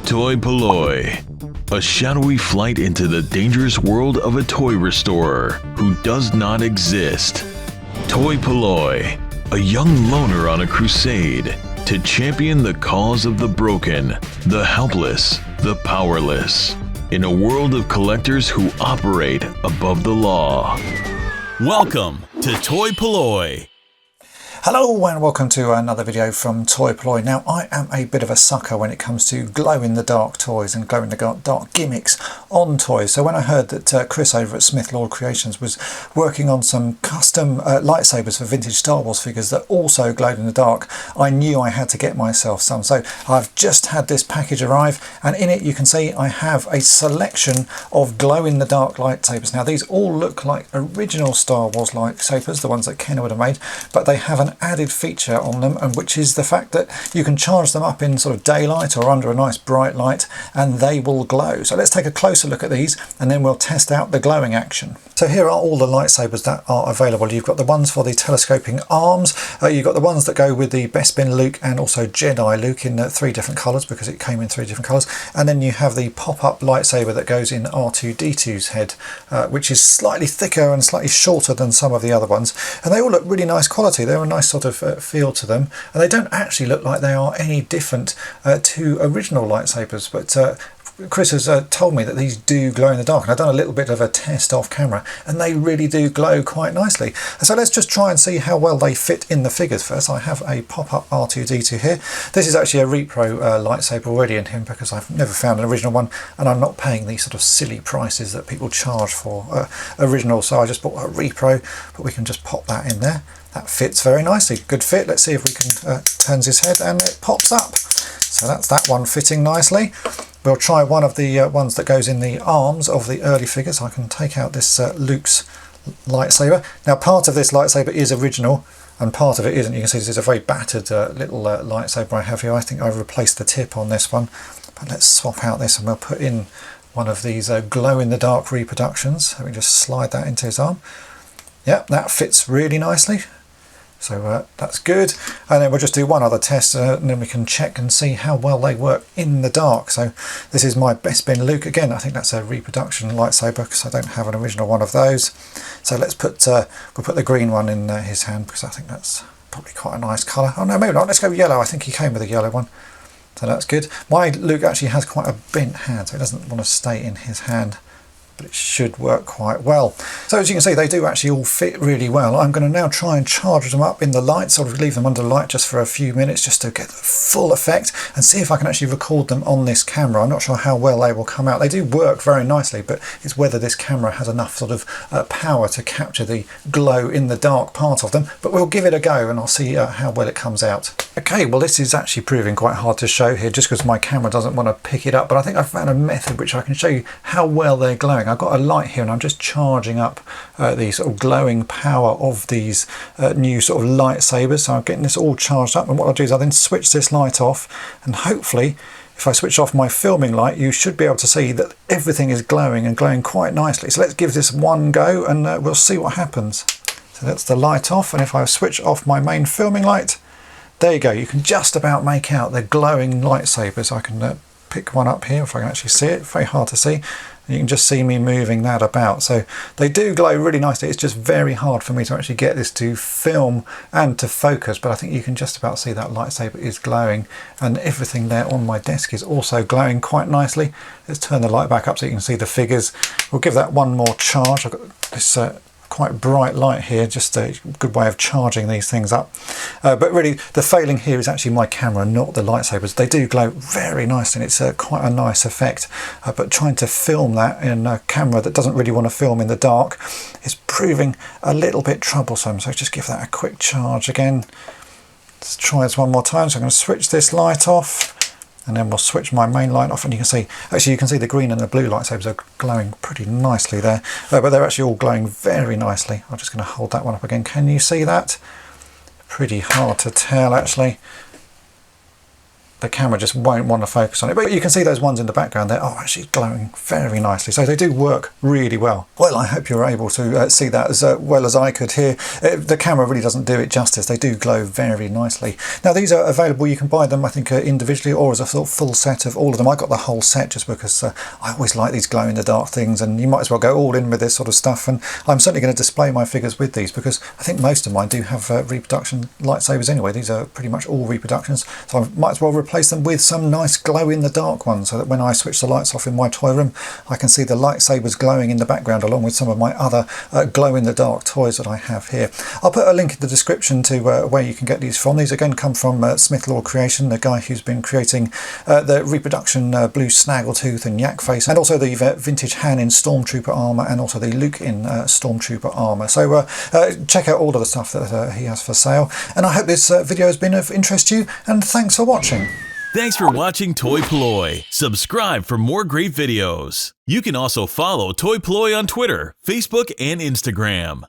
Toy-polloi, a shadowy flight into the dangerous world of a toy restorer who does not exist. Toy-polloi, a young loner on a crusade to champion the cause of the broken, the helpless, the powerless, in a world of collectors who operate above the law. Welcome to Toy-polloi. Hello and welcome to another video from Toy-polloi. Now I am a bit of a sucker when it comes to glow-in-the-dark toys and glow-in-the-dark gimmicks on toys. So when I heard that Chris over at Smith Lord Creations was working on some custom lightsabers for vintage Star Wars figures that also glowed in the dark, I knew I had to get myself some. So I've just had this package arrive, and in it you can see I have a selection of glow-in-the-dark lightsabers. Now these all look like original Star Wars lightsabers, the ones that Ken would have made, but they have an added feature on them, and which is the fact that you can charge them up in sort of daylight or under a nice bright light and they will glow. So let's take a closer look at these and then we'll test out the glowing action. So here are all the lightsabers that are available. You've got the ones for the telescoping arms, you've got the ones that go with the Bespin Luke and also Jedi Luke in 3 different colours, because it came in 3 different colours, and then you have the pop-up lightsaber that goes in R2-D2's head, which is slightly thicker and slightly shorter than some of the other ones, and they all look really nice quality. They're a nice sort of feel to them, and they don't actually look like they are any different to original lightsabers, but Chris has told me that these do glow in the dark, and I've done a little bit of a test off camera and they really do glow quite nicely. And so let's just try and see how well they fit in the figures first. I have a pop-up R2-D2 here. This is actually a repro lightsaber already in him, because I've never found an original one and I'm not paying these sort of silly prices that people charge for original, so I just bought a repro, but we can just pop that in there. That fits very nicely, good fit. Let's see if we can turns his head and it pops up. So that's that one fitting nicely. We'll try one of the ones that goes in the arms of the early figures. I can take out this Luke's lightsaber. Now part of this lightsaber is original and part of it isn't. You can see this is a very battered little lightsaber I have here. I think I've replaced the tip on this one. But let's swap out this and we'll put in one of these glow-in-the-dark reproductions. So we just slide that into his arm. Yep, that fits really nicely. So that's good, and then we'll just do one other test and then we can check and see how well they work in the dark. So this is my Bespin Luke again. I think that's a reproduction lightsaber because I don't have an original one of those. So let's put we'll put the green one in his hand, because I think that's probably quite a nice colour. Oh no, maybe not. Let's go yellow. I think he came with a yellow one, so that's good. My Luke actually has quite a bent hand, so it doesn't want to stay in his hand, but it should work quite well. So as you can see, they do actually all fit really well. I'm going to now try and charge them up in the light, sort of leave them under light just for a few minutes just to get the full effect and see if I can actually record them on this camera. I'm not sure how well they will come out. They do work very nicely, but it's whether this camera has enough sort of power to capture the glow in the dark part of them, but we'll give it a go and I'll see how well it comes out. Okay, well this is actually proving quite hard to show here just because my camera doesn't want to pick it up, but I think I've found a method which I can show you how well they're glowing. I've got a light here and I'm just charging up the sort of glowing power of these new sort of lightsabers. So I'm getting this all charged up, and what I'll do is I'll then switch this light off, and hopefully if I switch off my filming light you should be able to see that everything is glowing and glowing quite nicely. So let's give this one go and we'll see what happens. So that's the light off, and if I switch off my main filming light, there you go, you can just about make out the glowing lightsabers. I can pick one up here if I can actually see it. Very hard to see. You can just see me moving that about. So they do glow really nicely. It's just very hard for me to actually get this to film and to focus, but I think you can just about see that lightsaber is glowing, and everything there on my desk is also glowing quite nicely. Let's turn the light back up so you can see the figures. We'll give that one more charge. I've got this quite bright light here, just a good way of charging these things up, but really the failing here is actually my camera, not the lightsabers. They do glow very nicely and it's quite a nice effect, but trying to film that in a camera that doesn't really want to film in the dark is proving a little bit troublesome. So just give that a quick charge again. Let's try this one more time. So I'm going to switch this light off, and then we'll switch my main light off, and you can see, actually you can see the green and the blue lightsabers are glowing pretty nicely there, but they're actually all glowing very nicely. I'm just going to hold that one up again. Can you see that? Pretty hard to tell actually. the camera just won't want to focus on it. But you can see those ones in the background there are actually glowing very nicely. So they do work really well. Well, I hope you're able to see that as well as I could here. The camera really doesn't do it justice. They do glow very nicely. Now these are available. You can buy them, I think, individually or as a sort of full set of all of them. I got the whole set just because I always like these glow in the dark things, and you might as well go all in with this sort of stuff. And I'm certainly going to display my figures with these because I think most of mine do have reproduction lightsabers anyway. These are pretty much all reproductions, so I might as well replace them with some nice glow in the dark ones, so that when I switch the lights off in my toy room I can see the lightsabers glowing in the background along with some of my other glow in the dark toys that I have here. I'll put a link in the description to where you can get these from. These again come from Smith Law Creation, the guy who's been creating the reproduction blue Snaggletooth and Yak Face, and also the vintage Han in Stormtrooper armour, and also the Luke in Stormtrooper armour. So check out all of the stuff that he has for sale, and I hope this video has been of interest to you, and thanks for watching. Thanks for watching toy-polloi. Subscribe for more great videos. You can also follow toy-polloi on Twitter, Facebook, and Instagram.